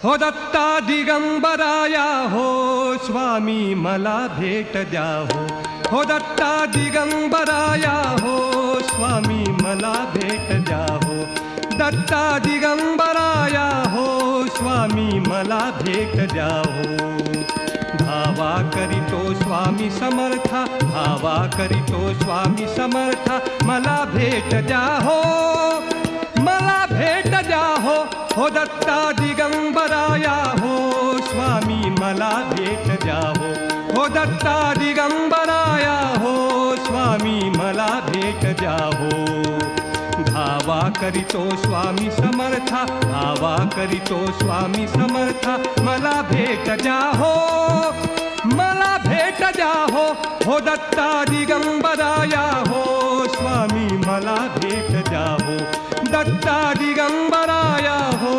हो दत्ता दिगंबराया हो स्वामी मला भेट द्या हो दत्ता दिगंबराया हो स्वामी मला भेट द्या हो दत्ता दिगंबराया हो स्वामी मला भेट द्या हो धावा करीतो स्वामी समर्था धावा करीतो स्वामी समर्था मला भेट द्या हो मला भेट द्या हो दत्ता दिगंबराया हो स्वामी मला भेट द्या हो दत्ता दिगंबराया हो स्वामी मला भेट द्या हो धावा करीतो स्वामी समर्था धावा करीतो स्वामी समर्था मला भेट द्या हो मला भेट द्या हो दत्ता दिगंबराया हो स्वामी मला भेट द्या हो दत्ता दिगंबराया हो